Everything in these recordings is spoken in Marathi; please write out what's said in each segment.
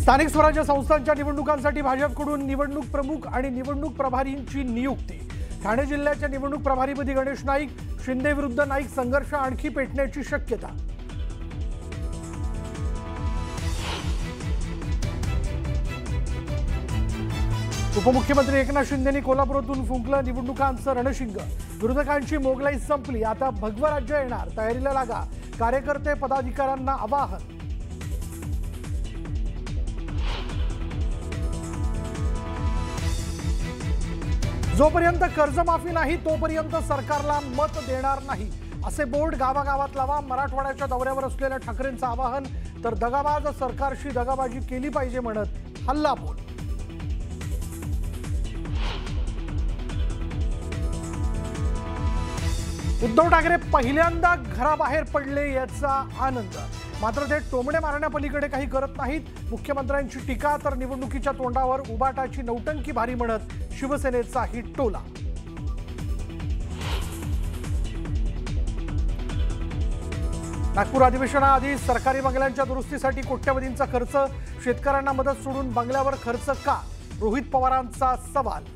स्थानिक स्वराज्य संस्थांच्या निवडणुकांसाठी भाजपकडून निवडणूक प्रमुख आणि निवडणूक प्रभारींची नियुक्ती। ठाणे जिल्ह्याच्या निवडणूक प्रभारीपदी गणेश नाईक, शिंदे विरुद्ध नाईक संघर्ष आणखी पेटण्याची शक्यता। उपमुख्यमंत्री एकनाथ शिंदेंनी कोल्हापुरातून फुंकलं निवडणुकांचं रणशिंग। विरोधकांची मोगलाई संपली, आता भगवं राज्य येणार, तयारीला लागा, कार्यकर्ते पदाधिकाऱ्यांना आवाहन। जोपर्यंत कर्जमाफी नाही तोपर्यंत सरकारला मत देणार नाही, असे बोर्ड गावागावात लावा। मराठवाड्याच्या दौऱ्यावर असलेल्या ठाकरेंचं आवाहन, तर दगाबाज सरकारशी दगाबाजी केली पाहिजे म्हणत हल्लाबोल। उद्धव ठाकरे पहिल्यांदा घराबाहेर पडले याचा आनंद, मात्र ते टोमणे मारण्यापलीकडे काही करत नाहीत। मुख्यमंत्र्यांची टीका, तर निवडणुकीच्या तोंडावर उबाटाची नौटंकी भारी म्हणत शिवसेनेचा ही टोला। नागपूर अधिवेशनाआधी सरकारी बंगल्यांच्या दुरुस्तीसाठी कोट्यवधींचा खर्च, शेतकऱ्यांना मदत सोडून बंगल्यावर खर्च का? रोहित पवारांचा सवाल।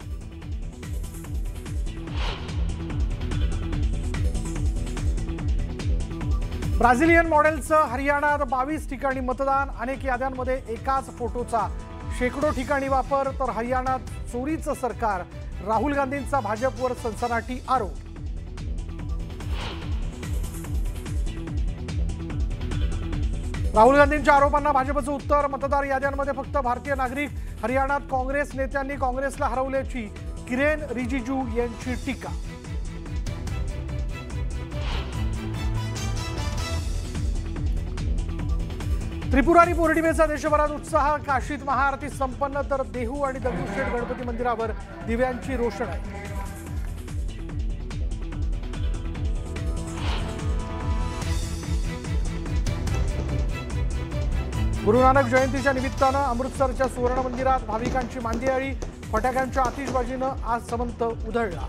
ब्राझिलियन मॉडेलचं हरियाणात 22 ठिकाणी मतदान, अनेक याद्यांमध्ये एकाच फोटोचा शेकडो ठिकाणी वापर, तर हरियाणात चोरीचं सरकार। राहुल गांधींचा भाजपवर सनसनाटी आरोप। राहुल गांधींच्या आरोपांना भाजपचं उत्तर, मतदार याद्यांमध्ये फक्त भारतीय नागरिक। हरियाणात काँग्रेस नेत्यांनी काँग्रेसला हरवल्याची किरेन रिजिजू यांची टीका। त्रिपुरारी पौर्णिमेचा देशभरात उत्साह, काशीत महाआरती संपन्न, तर देहू आणि दगडूशेठ गणपती मंदिरावर दिव्यांची रोषणाई। गुरु नानक जयंतीच्या निमित्तानं अमृतसरच्या सुवर्ण मंदिरात भाविकांची मांदियाळी, फटाक्यांच्या आतिषबाजीनं आज समंत उधळला।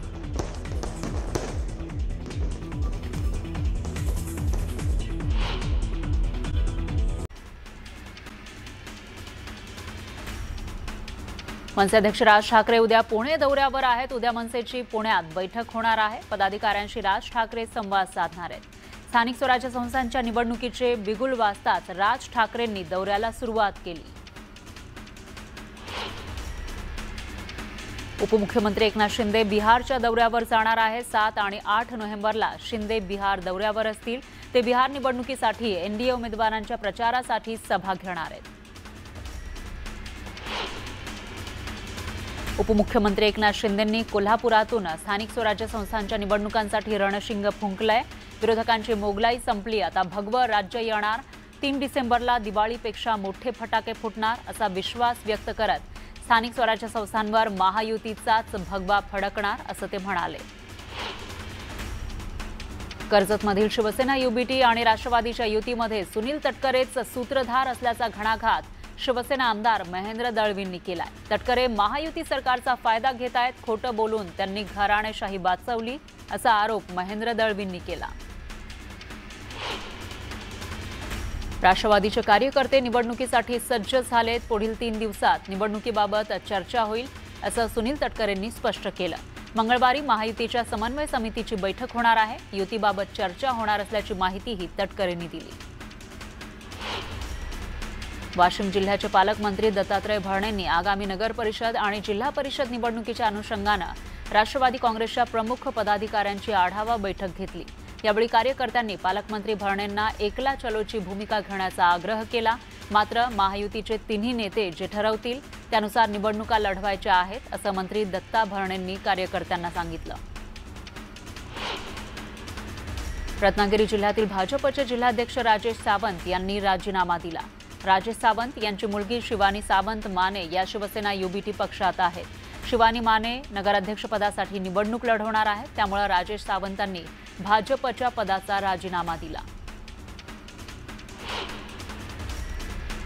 मनसे अध्यक्ष राज ठाकरे उद्या पुणे दौऱ्यावर आहेत। उद्या मनसेची पुण्यात बैठक होणार आहे। पदाधिकाऱ्यांशी राज ठाकरे संवाद साधणार आहेत। स्थानिक स्वराज्य संस्थांच्या निवडणुकीचे बिगुल वाजताच राज ठाकरेंनी दौऱ्याला सुरुवात केली। उपमुख्यमंत्री एकनाथ शिंदे बिहारच्या दौऱ्यावर जाणार आहेत। 7 आणि 8 नोव्हेंबरला शिंदे बिहार दौऱ्यावर असतील। ते बिहार निवडणुकीसाठी एनडीए उमेदवारांच्या प्रचारासाठी सभा घेणार आहेत। उपमुख्यमंत्री एकनाथ शिंदेंनी कोल्हापुरातून स्थानिक स्वराज्य संस्थांच्या निवडणुकांसाठी रणशिंग फुंकलंय। विरोधकांची मोगलाई संपली, आता भगवं राज्य येणार, 3 डिसेंबरला दिवाळीपेक्षा मोठे फटाके फुटणार असा विश्वास व्यक्त करत स्थानिक स्वराज्य संस्थांवर महायुतीचाच भगवा फडकणार असं ते म्हणाले। कर्जतमधील शिवसेना युबीटी आणि राष्ट्रवादीच्या युतीमध्ये सुनील तटकरेच सूत्रधार असल्याचा घणाघात शिवसेना आमदार महेंद्र दळवींनी केलाय। तटकरे महायुती सरकारचा फायदा घेत आहेत, खोटं बोलून त्यांनी घराणेशाही वाचवली असा आरोप महेंद्र दळवींनी केला। राष्ट्रवादीचे कार्यकर्ते निवडणुकीसाठी सज्ज झालेत। पुढील 3 दिवसात निवडणुकीबाबत चर्चा होईल असं सुनील तटकरेंनी स्पष्ट केलं। मंगळवारी महायुतीच्या समन्वय समितीची बैठक होणार आहे। युतीबाबत चर्चा होणार असल्याची माहितीही तटकरेंनी दिली। वाशिम जिल्ह्याचे पालकमंत्री दत्तात्रय भरणेंनी आगामी नगर परिषद आणि जिल्हा परिषद निवडणुकीच्या अनुषंगानं राष्ट्रवादी काँग्रेसच्या प्रमुख पदाधिकाऱ्यांची आढावा बैठक घेतली। यावेळी कार्यकर्त्यांनी पालकमंत्री भरणेंना एकला चलोची भूमिका घेण्याचा आग्रह केला। मात्र महायुतीचे तिन्ही नेते जे ठरवतील त्यानुसार निवडणुका लढवायच्या आहेत असं मंत्री दत्ता भरणेंनी कार्यकर्त्यांना सांगितलं। रत्नागिरी जिल्ह्यातील भाजपचे जिल्हाध्यक्ष राजेश सावंत यांनी राजीनामा दिला। राजेश सावंत यांची मुलगी शिवानी सावंत माने या शिवसेना युबीटी पक्षात आहेत। शिवानी माने नगराध्यक्षपदासाठी निवडणूक लढवणार आहेत, त्यामुळे राजेश सावंतांनी भाजपच्या पदाचा राजीनामा दिला।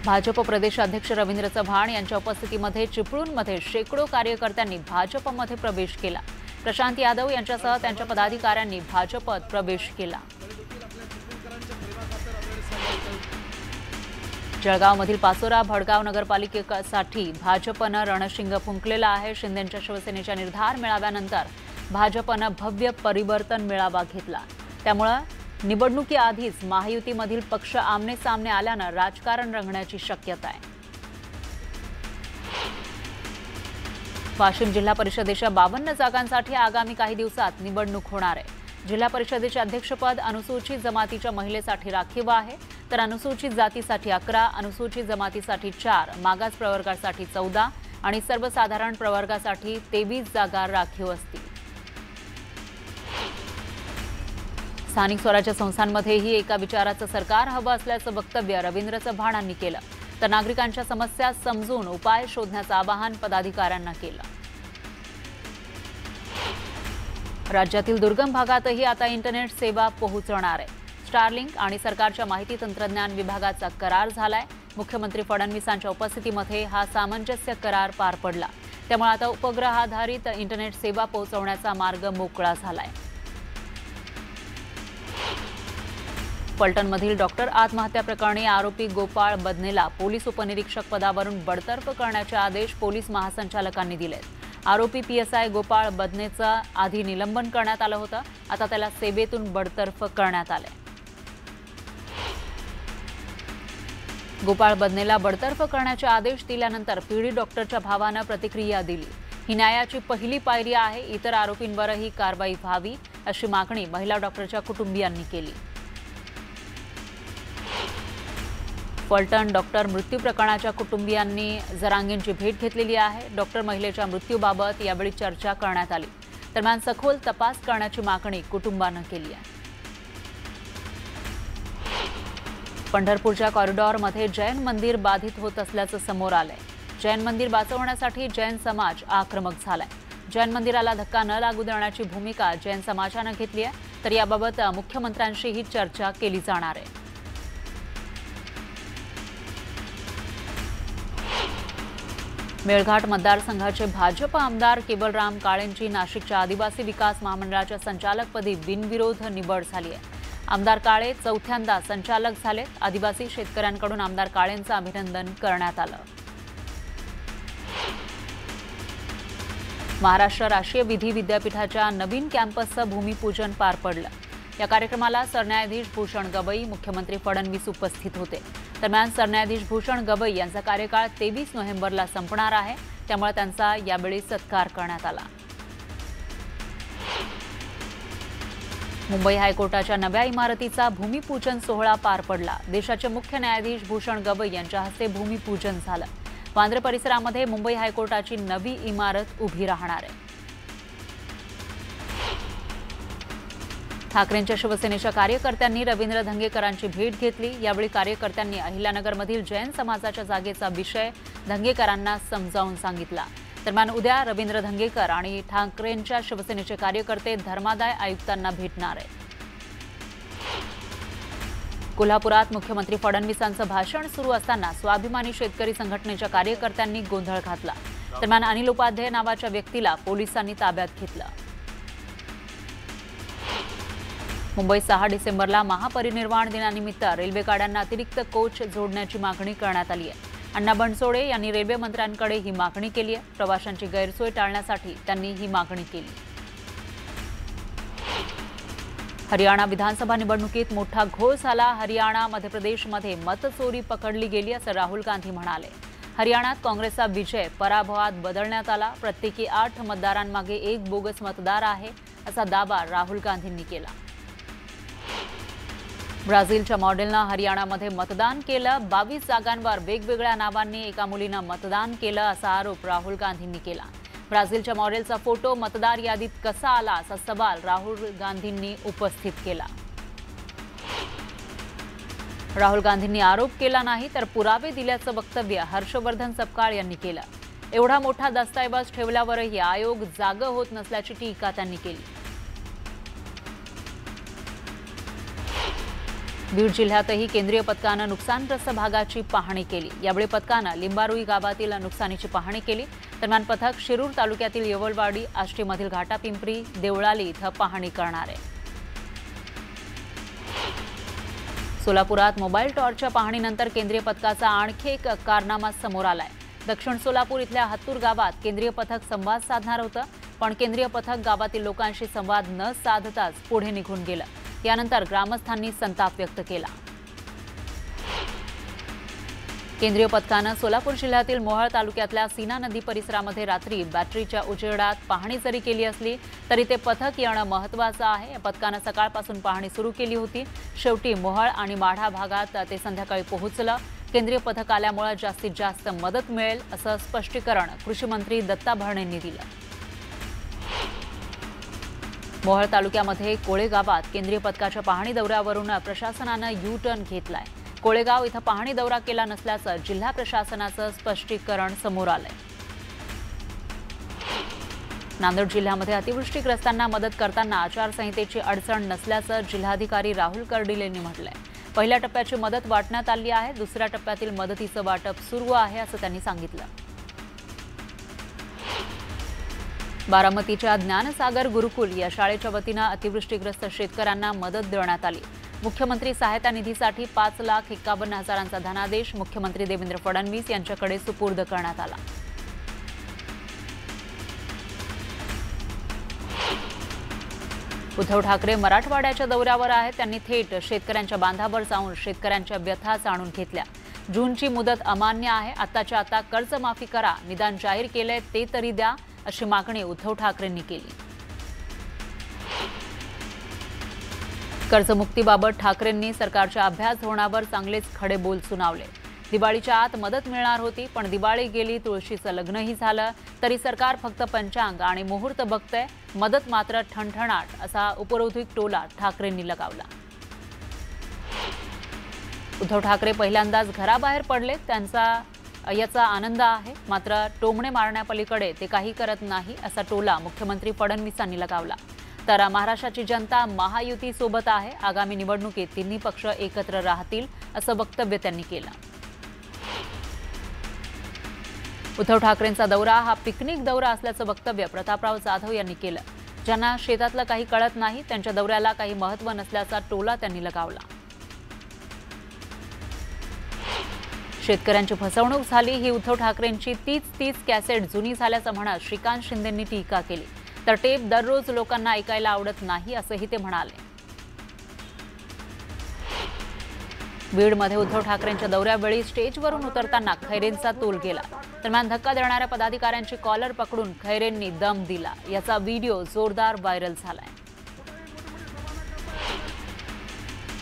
भाजप प्रदेशाध्यक्ष रवींद्र चव्हाण यांच्या उपस्थितीमध्ये चिपळूणमध्ये शेकडो कार्यकर्त्यांनी भाजपमध्ये प्रवेश केला। प्रशांत यादव यांच्यासह त्यांच्या पदाधिकाऱ्यांनी भाजपत प्रवेश केला। जळगावमधील पाचोरा भडगाव नगरपालिकेसाठी भाजपनं रणशिंग फुंकलेला आहे। शिंदेंच्या शिवसेनेच्या निर्धार मेळाव्यानंतर भाजपनं भव्य परिवर्तन मेळावा घेतला। त्यामुळे निवडणुकीआधीच महायुतीमधील पक्ष आमने सामने आल्यानं राजकारण रंगण्याची शक्यता आहे। वाशिम जिल्हा परिषदेच्या 52 जागांसाठी आगामी काही दिवसात निवडणूक होणार आहे। जिल्हा परिषदेचे अध्यक्षपद अनुसूचित जमातीच्या महिलेसाठी राखीव आहे, तर अनुसूचित जातीसाठी 11, अनुसूचित जमातीसाठी 4, मागास प्रवर्गासाठी 14 आणि सर्वसाधारण प्रवर्गासाठी 23 जागा राखीव असतील। स्थानिक स्वराज्य संस्थांमध्येही एका विचाराचं सरकार हवं असल्याचं वक्तव्य रवींद्र चव्हाणांनी केलं, तर नागरिकांच्या समस्या समजून उपाय शोधण्याचं आवाहन पदाधिकाऱ्यांना केलं। राज्यातील दुर्गम भागातही आता इंटरनेट सेवा पोहोचणार आहे। स्टारलिंक आणि सरकारच्या माहिती तंत्रज्ञान विभागाचा करार झालाय। मुख्यमंत्री फडणवीसांच्या उपस्थितीमध्ये हा सामंजस्य करार पार पडला, त्यामुळे आता उपग्रहाधारित इंटरनेट सेवा पोहोचवण्याचा मार्ग मोकळा झालाय। फलटणमधील डॉक्टर आत्महत्या प्रकरणी आरोपी गोपाळ बदनेला पोलीस उपनिरीक्षक पदावरून बडतर्फ करण्याचे आदेश पोलीस महासंचालकांनी दिलेत। आरोपी पीएसआय गोपाळ बदनेचं आधी निलंबन करण्यात आलं होतं, आता त्याला सेवेतून बडतर्फ करण्यात आले। गोपाळ बदनेला बडतर्फ करण्याचे आदेश दिल्यानंतर पीडित डॉक्टरच्या भावानं प्रतिक्रिया दिली। ही न्यायाची पहिली पायरी आहे, इतर आरोपींवरही कारवाई व्हावी अशी मागणी महिला डॉक्टरच्या कुटुंबियांनी केली। फलटण डॉक्टर मृत्यू प्रकरणाच्या कुटुंबियांनी जरांगेंची भेट घेतलेली आहे। डॉक्टर महिलेच्या मृत्यूबाबत यावेळी चर्चा करण्यात आली। दरम्यान सखोल तपास करण्याची मागणी कुटुंबानं केली आहे। पंढरपूरच्या कॉरिडॉरमध्ये जैन मंदिर बाधित होत असल्याचं समोर आलंय। जैन मंदिर वाचवण्यासाठी जैन समाज आक्रमक झालाय। जैन मंदिराला धक्का न लागू देण्याची भूमिका जैन समाजानं घेतली आहे, तर याबाबत मुख्यमंत्र्यांशीही चर्चा केली जाणार आहे। मेळघाट मतदारसंघाचे भाजप आमदार केवलराम काळेंची नाशिकच्या आदिवासी विकास महामंडळाच्या संचालकपदी बिनविरोध निवड झाली आहे। आमदार काळे चौथ्यांदा संचालक झाले। आदिवासी शेतकऱ्यांकडून आमदार काळेंचं अभिनंदन करण्यात आलं। महाराष्ट्र राष्ट्रीय विधी विद्यापीठाच्या नवीन कॅम्पसचं भूमिपूजन पार पडलं। या कार्यक्रमाला सरन्यायाधीश भूषण गवई, मुख्यमंत्री फडणवीस उपस्थित होते। दरम्यान सरन्यायाधीश भूषण गवई यांचा कार्यकाळ 23 नोव्हेंबरला संपणार आहे, त्यामुळे त्यांचा यावेळी सत्कार करण्यात आला। मुंबई हायकोर्टाच्या नव्या इमारतीचा भूमिपूजन सोहळा पार पडला। देशाचे मुख्य न्यायाधीश भूषण गवई यांच्या हस्ते भूमिपूजन झालं। वांद्रे परिसरामध्ये मुंबई हायकोर्टाची नवी इमारत उभी राहणार आहे। ठाकरेंच्या शिवसेनेच्या कार्यकर्त्यांनी रवींद्र धंगेकरांची भेट घेतली। यावेळी कार्यकर्त्यांनी अहिल्यानगरमधील जैन समाजाच्या जागेचा विषय धंगेकरांना समजावून सांगितला। दरम्यान उद्या रवींद्र धंगेकर आणि ठाकरेंच्या शिवसेनेचे कार्यकर्ते धर्मादाय आयुक्तांना भेटणार आहेत। कोल्हापुरात मुख्यमंत्री फडणवीसांचं भाषण सुरू असताना स्वाभिमानी शेतकरी संघटनेच्या कार्यकर्त्यांनी गोंधळ घातला। दरम्यान अनिल उपाध्याय नावाच्या व्यक्तीला पोलिसांनी ताब्यात घेतलं। मुंबईत 6 डिसेंबरला महापरिनिर्वाण दिनानिमित्त रेल्वे गाड्यांना अतिरिक्त कोच जोडण्याची मागणी करण्यात आली आहे। अण्णा बनसोडे यांनी रेल्वे मंत्र्यांकडे ही मागणी केली आहे। प्रवाशांची गैरसोय टाळण्यासाठी त्यांनी ही मागणी केली। हरियाणा विधानसभा निवडणुकीत मोठा घोळ झाला। हरियाणा मध्य प्रदेशमध्ये मतचोरी पकडली गेली असं राहुल गांधी म्हणाले। हरियाणात काँग्रेसचा विजय पराभवात बदलण्यात आला। प्रत्येकी 8 मतदारांमागे 1 बोगस मतदार आहे असा दावा राहुल गांधींनी केला। ब्राझीलच्या मॉडेलनं हरियाणामध्ये मतदान केलं। 22 जागांवर वेगवेगळ्या नावांनी एका मुलीनं मतदान केलं असा आरोप राहुल गांधींनी केला। ब्राझीलच्या मॉडेलचा फोटो मतदार यादीत कसा आला असा सवाल राहुल गांधींनी उपस्थित केला। राहुल गांधींनी आरोप केला नाही तर पुरावे दिल्याचं वक्तव्य हर्षवर्धन सपकाळ यांनी केलं। एवढा मोठा दस्तऐवज ठेवल्यावरही आयोग जागं होत नसल्याची टीका त्यांनी केली। बीड जिल्ह्यातही केंद्रीय पथकानं नुकसानग्रस्त भागाची पाहणी केली। यावेळी पथकानं लिंबारुई गावातील नुकसानीची पाहणी केली। दरम्यान पथक शिरूर तालुक्यातील येवलवाडी, आष्टीमधील घाटापिंपरी, देवळाली इथं पाहणी करणार आहे। सोलापुरात मोबाईल टॉर्चच्या पाहणीनंतर केंद्रीय पथकाचा आणखी एक कारनामा समोर आलाय। दक्षिण सोलापूर इथल्या हत्तूर गावात केंद्रीय पथक संवाद साधणार होतं, पण केंद्रीय पथक गावातील लोकांशी संवाद न साधताच पुढे निघून गेलं। यानंतर ग्रामस्थांनी संताप व्यक्त केला। केंद्रीय पथकानं सोलापूर जिल्ह्यातील मोहोळ तालुक्यातल्या सीना नदी परिसरामध्ये रात्री बॅटरीच्या उजेडात पाहणी जरी केली असली तरी ते पथक येणं महत्त्वाचं आहे। या पथकानं सकाळपासून पाहणी सुरू केली होती। शेवटी मोहोळ आणि माढा भागात ते संध्याकाळी पोहोचलं। केंद्रीय पथक आल्यामुळे जास्तीत जास्त मदत मिळेल असं स्पष्टीकरण कृषी मंत्री दत्ता भरणेंनी दिलं। मोहोळ तालुक्यामध्ये कोळे गावात केंद्रीय पथकाच्या पाहणी दौऱ्यावरून प्रशासनानं यू टर्न घेतलाय। कोळेगाव इथं पाहणी दौरा केला नसल्याचं जिल्हा प्रशासनाचं स्पष्टीकरण समोर आलंय। नांदेड जिल्ह्यामध्ये अतिवृष्टीग्रस्तांना मदत करताना आचारसंहितेची अडचण नसल्याचं जिल्हाधिकारी राहुल कर्डिल यांनी म्हटलंय। पहिल्या टप्प्याची मदत वाटण्यात आली आहे, दुसऱ्या टप्प्यातील मदतीचं वाटप सुरू आहे असं त्यांनी सांगितलं। बारामतीच्या ज्ञानसागर गुरुकुल या शाळेच्या वतीनं अतिवृष्टीग्रस्त शेतकऱ्यांना मदत देण्यात आली। मुख्यमंत्री सहायता निधीसाठी 5,51,000चा धनादेश मुख्यमंत्री देवेंद्र फडणवीस यांच्याकडे सुपूर्द करण्यात आला। उद्धव ठाकरे मराठवाड्याच्या दौऱ्यावर आहेत। त्यांनी थेट शेतकऱ्यांच्या बांधावर जाऊन शेतकऱ्यांच्या व्यथा जाणून घेतल्या। जूनची मुदत अमान्य आहे, आताच्या आता कर्जमाफी करा, निदान जाहीर केलंय ते तरी द्या, अशी मागणी उद्धव ठाकरेंनी केली। कर्जमुक्तीबाबत ठाकरेंनी सरकारच्या अभ्यास धोरणावर चांगलेच खडे बोल सुनावले। दिवाळीच्या आत मदत मिळणार होती, पण दिवाळी गेली, तुळशीचं लग्नही झालं, तरी सरकार फक्त पंचांग आणि मुहूर्त बघतंय, मदत मात्र ठणठणाट, असा उपरोधिक टोला ठाकरेंनी लगावला। उद्धव ठाकरे पहिल्यांदाच घराबाहेर पडले, त्यांचा याचा आनंद आहे, मात्र टोमणे मारण्यापलीकडे ते काही करत नाही, असा टोला मुख्यमंत्री फडणवीसांनी लगावला। तर महाराष्ट्राची जनता महायुती सोबत आहे, आगामी निवडणुकीत तिन्ही पक्ष एकत्र राहतील, असं वक्तव्य त्यांनी केलं। उद्धव ठाकरेंचा दौरा हा पिकनिक दौरा असल्याचं वक्तव्य प्रतापराव जाधव यांनी केलं। ज्यांना शेतातलं काही कळत नाही त्यांच्या दौऱ्याला काही महत्त्व नसल्याचा टोला त्यांनी लगावला। शेतकऱ्यांची फसवणूक झाली, ही उद्धव ठाकरेंची तीच कॅसेट जुनी झाल्याचं म्हणत श्रीकांत शिंदेंनी टीका केली। तर टेप दररोज लोकांना ऐकायला आवडत नाही, असंही ते म्हणाले। बीडमध्ये उद्धव ठाकरेंच्या दौऱ्यावेळी स्टेजवरून उतरताना खैरेंचा तोल गेला। दरम्यान धक्का देणाऱ्या पदाधिकाऱ्यांची कॉलर पकडून खैरेंनी दम दिला। याचा व्हिडिओ जोरदार व्हायरल झालाय।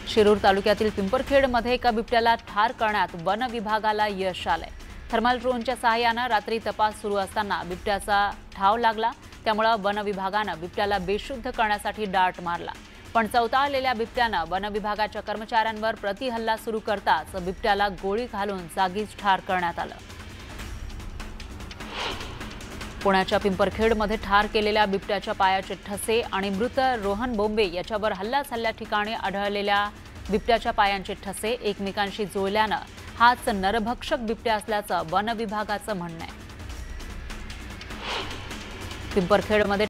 शिरूर तालुक्यातील पिंपरखेडमध्ये एका बिबट्याला ठार करण्यात वन विभागाला यश आलंय। थर्मल ड्रोनच्या सहाय्यानं रात्री तपास सुरू असताना बिबट्याचा ठाव लागला, त्यामुळे वन विभागानं बिबट्याला बेशुद्ध करण्यासाठी डार्ट मारला, पण चवताळलेल्या बिबट्यानं वन विभागाच्या कर्मचाऱ्यांवर प्रतिहल्ला सुरू करताच बिबट्याला गोळी घालून जागीच ठार करण्यात आलं। पुण्याच्या पिंपरखेडमध्ये ठार केलेल्या बिबट्याच्या पायाचे ठसे आणि मृत रोहन बोंबे याच्यावर हल्ला झाल्या ठिकाणी आढळलेल्या बिबट्याच्या पायांचे ठसे एकमेकांशी जुळल्यानं हाच नरभक्षक बिबट्या असल्याचं वन विभागाचं म्हणणं आहे। पिंपरखेडमध्ये